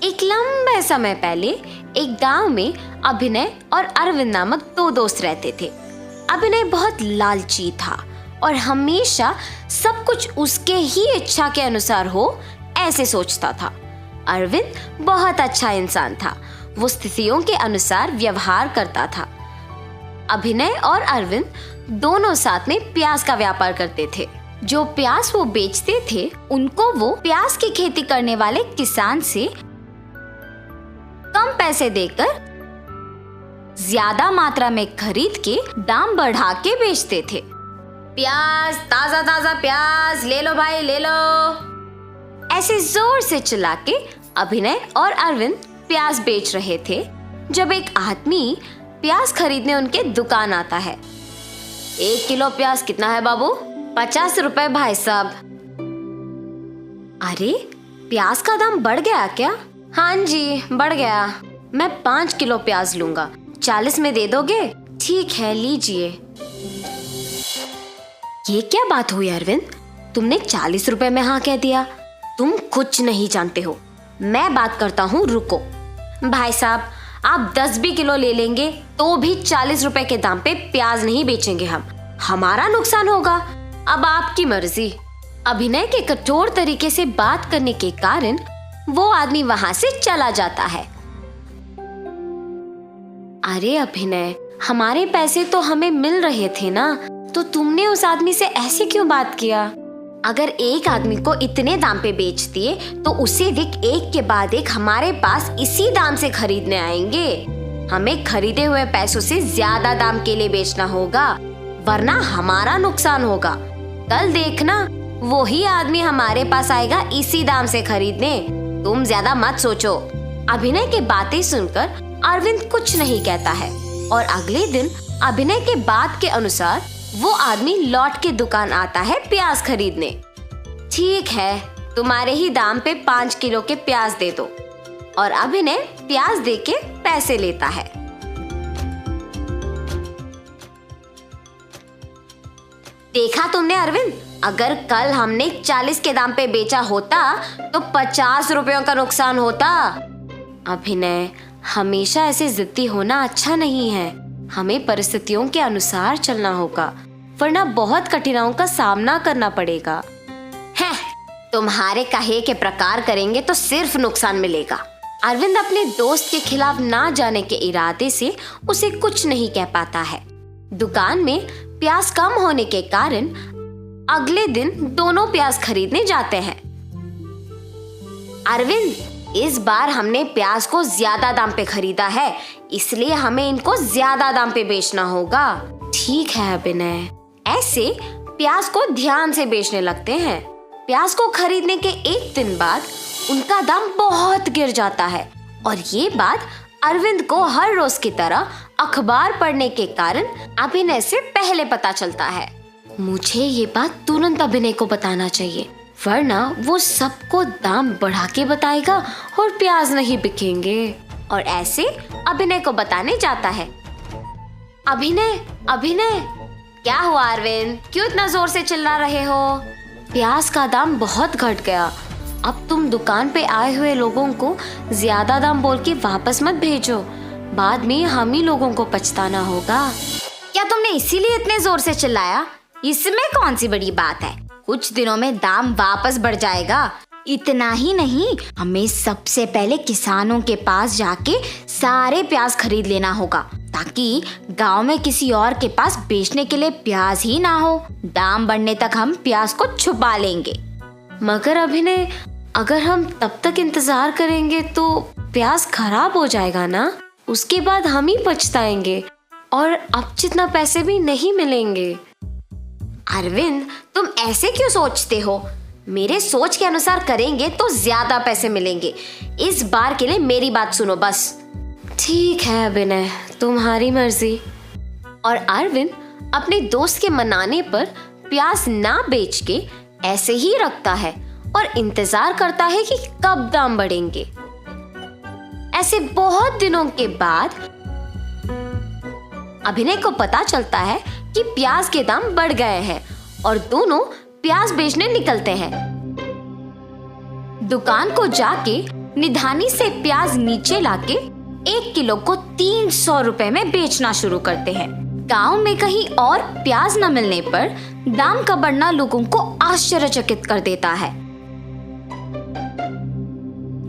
एक लंबे समय पहले एक गांव में अभिनय और अरविंद नामक दो दोस्त रहते थे। अभिनय बहुत लालची था और हमेशा सब कुछ उसके ही इच्छा के अनुसार हो ऐसे सोचता था। अरविंद बहुत अच्छा इंसान था, वो स्थितियों के अनुसार व्यवहार करता था। अभिनय और अरविंद दोनों साथ में प्याज का व्यापार करते थे। जो प्याज वो बेचते थे उनको वो प्याज की खेती करने वाले किसान से कम पैसे देकर ज्यादा मात्रा में खरीद के दाम बढ़ा के बेचते थे। प्याज, ताजा ताजा प्याज ले लो भाई, ले लो, ऐसे जोर से चिल्ला के अभिनय और अरविंद प्याज बेच रहे थे जब एक आदमी प्याज खरीदने उनके दुकान आता है। 1 किलो प्याज कितना है बाबू? 50 रुपए भाई साहब। अरे, प्याज का दाम बढ़ गया क्या? हाँ जी, बढ़ गया। मैं 5 किलो प्याज लूंगा, 40 में दे दोगे? ठीक है, लीजिए। ये क्या बात हुई अरविंद? तुमने 40 रुपए में हाँ कह दिया। तुम कुछ नहीं जानते हो, मैं बात करता हूँ, रुको। भाई साहब, आप 10 भी किलो ले लेंगे तो भी 40 रुपए के दाम पे प्याज नहीं बेचेंगे हम, हमारा नुकसान होगा। अब आपकी मर्जी। अभिनय के कठोर तरीके से बात करने के कारण वो आदमी वहां से चला जाता है। अरे अभिनय, हमारे पैसे तो हमें मिल रहे थे ना, तो तुमने उस आदमी से ऐसे क्यों बात किया? अगर एक आदमी को इतने दाम पे बेच दिए तो उसे भी एक के बाद एक हमारे पास इसी दाम से खरीदने आएंगे। हमें खरीदे हुए पैसों से ज्यादा दाम के लिए बेचना होगा, वरना हमारा नुकसान होगा। कल देखना, वही आदमी हमारे पास आएगा इसी दाम से खरीदने। तुम ज्यादा मत सोचो। अभिनय की बातें सुनकर अरविंद कुछ नहीं कहता है और अगले दिन अभिनय के बात के अनुसार वो आदमी लौट के दुकान आता है प्याज खरीदने। ठीक है, तुम्हारे ही दाम पे 5 किलो के प्याज दे दो। और अभिनय प्याज दे के पैसे लेता है। देखा तुमने अरविंद, अगर कल हमने 40 के दाम पे बेचा होता तो 50 रुपयों का नुकसान होता। अभिनय, हमेशा ऐसे जिद्दी होना अच्छा नहीं है। हमें परिस्थितियों के अनुसार चलना होगा, वरना बहुत कठिनाइयों का सामना करना पड़ेगा। है, तुम्हारे कहे के प्रकार करेंगे तो सिर्फ नुकसान मिलेगा। अरविंद अपने दोस्त के खिलाफ ना जाने के इरादे से उसे कुछ नहीं कह पाता है। दुकान में प्याज कम होने के कारण अगले दिन दोनों प्याज खरीदने जाते हैं। अरविंद, इस बार हमने प्याज को ज्यादा दाम पे खरीदा है, इसलिए हमें इनको ज्यादा दाम पे बेचना होगा। ठीक है अभिनय। ऐसे प्याज को ध्यान से बेचने लगते हैं। प्याज को खरीदने के एक दिन बाद उनका दाम बहुत गिर जाता है और ये बात अरविंद को हर रोज की तरह अखबार पढ़ने के कारण अभिनय से पहले पता चलता है। मुझे ये बात तुरंत अभिनय को बताना चाहिए, वरना वो सबको दाम बढ़ा के बताएगा और प्याज नहीं बिकेंगे। और ऐसे अभिनय को बताने जाता है। अभिनय, अभिनय, क्या हुआ अरविंद? क्यों इतना जोर से चिल्ला रहे हो? प्याज का दाम बहुत घट गया। अब तुम दुकान पे आए हुए लोगों को ज्यादा दाम बोल के वापस मत भेजो, बाद में हम ही लोगों को पछताना होगा। क्या तुमने इसीलिए इतने जोर से चिल्लाया? इसमें कौन सी बड़ी बात है, कुछ दिनों में दाम वापस बढ़ जाएगा। इतना ही नहीं, हमें सबसे पहले किसानों के पास जाके सारे प्याज खरीद लेना होगा, ताकि गांव में किसी और के पास बेचने के लिए प्याज ही ना हो। दाम बढ़ने तक हम प्याज को छुपा लेंगे। मगर अभिनय, अगर हम तब तक इंतजार करेंगे तो प्याज खराब हो जाएगा ना, उसके बाद हम ही पछताएंगे और अब जितना पैसे भी नहीं मिलेंगे। अरविंद, तुम ऐसे क्यों सोचते हो? मेरे सोच के अनुसार करेंगे तो ज्यादा पैसे मिलेंगे। इस बार के लिए मेरी बात सुनो बस। ठीक है अभिनय, तुम्हारी मर्जी। और अरविंद अपने दोस्त के मनाने पर प्याज ना बेच के ऐसे ही रखता है और इंतजार करता है कि कब दाम बढ़ेंगे। ऐसे बहुत दिनों के बाद अभिनय को पता चलता है कि प्याज के दाम बढ़ गए हैं और दोनों प्याज बेचने निकलते हैं। दुकान को जाके निधानी से प्याज नीचे लाके 1 किलो को 300 रुपए में बेचना शुरू करते हैं। गांव में कहीं और प्याज न मिलने पर दाम का बढ़ना लोगों को आश्चर्यचकित कर देता है।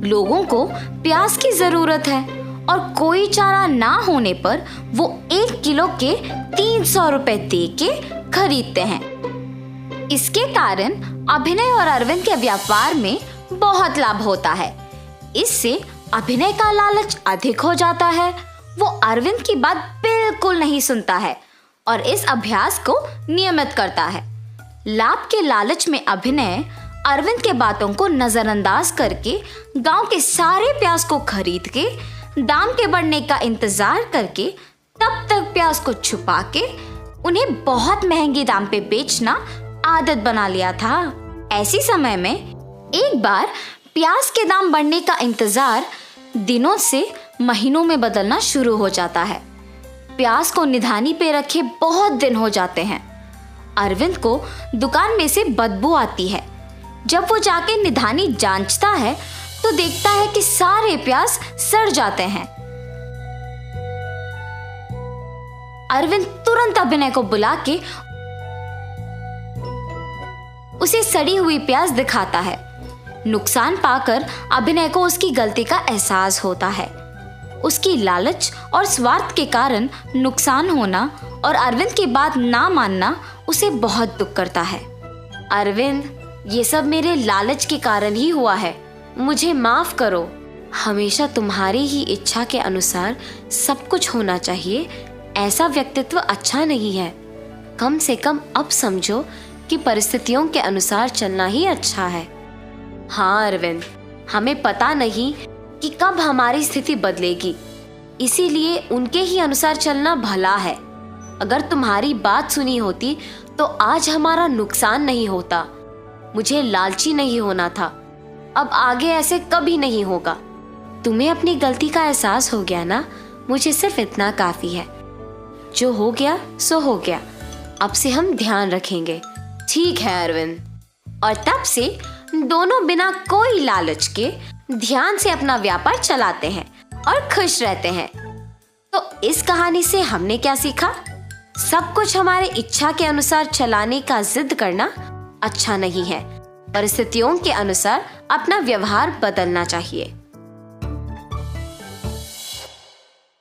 लोगों को प्याज की जरूरत है और कोई चारा ना होने पर वो 1 किलो के 300 रुपए दे के खरीदते हैं। इसके कारण अभिनय और अरविंद के व्यापार में बहुत लाभ होता है। इससे अभिनय का लालच अधिक हो जाता है। वो अरविंद की बात बिल्कुल नहीं सुनता है और इस अभ्यास को नियमित करता है। लाभ के लालच में अभिनय अरविंद के बातों को नजरअंदाज करके गांव के सारे प्याज को खरीद के दाम के बढ़ने का इंतजार करके तब तक प्याज को छुपा के उन्हें बहुत महंगे दाम पे बेचना आदत बना लिया था। ऐसी समय में एक बार प्याज के दाम बढ़ने का इंतजार दिनों से महीनों में बदलना शुरू हो जाता है। प्याज को निधानी पे रखे बहुत दिन हो जाते हैं। अरविंद को दुकान में से बदबू आती है। जब वो जाके निधानी जांचता है तो देखता है कि सारे प्याज सड़ जाते हैं। अरविंद तुरंत अभिनय को बुला के उसे सड़ी हुई प्याज दिखाता है। नुकसान पाकर अभिनय को उसकी गलती का एहसास होता है। उसकी लालच और स्वार्थ के कारण नुकसान होना और अरविंद की बात ना मानना उसे बहुत दुख करता है। अरविंद, ये सब मेरे लालच के कारण ही हुआ है, मुझे माफ करो। हमेशा तुम्हारी ही इच्छा के अनुसार सब कुछ होना चाहिए, ऐसा व्यक्तित्व अच्छा नहीं है। कम से कम अब समझो कि परिस्थितियों के अनुसार चलना ही अच्छा है। हाँ अरविंद, हमें पता नहीं कि कब हमारी स्थिति बदलेगी, इसीलिए उनके ही अनुसार चलना भला है। अगर तुम्हारी बात सुनी होती तो आज हमारा नुकसान नहीं होता। मुझे लालची नहीं होना था, अब आगे ऐसे कभी नहीं होगा। तुम्हें अपनी गलती का एहसास हो गया ना, मुझे सिर्फ इतना काफी है। जो हो गया सो हो गया, अब से हम ध्यान रखेंगे। ठीक है अरविंद। और तब से दोनों बिना कोई लालच के ध्यान से अपना व्यापार चलाते हैं और खुश रहते हैं। तो इस कहानी से हमने क्या सीखा? सब कुछ हमारे इच्छा के अनुसार चलाने का जिद करना अच्छा नहीं है। परिस्थितियों के अनुसार अपना व्यवहार बदलना चाहिए।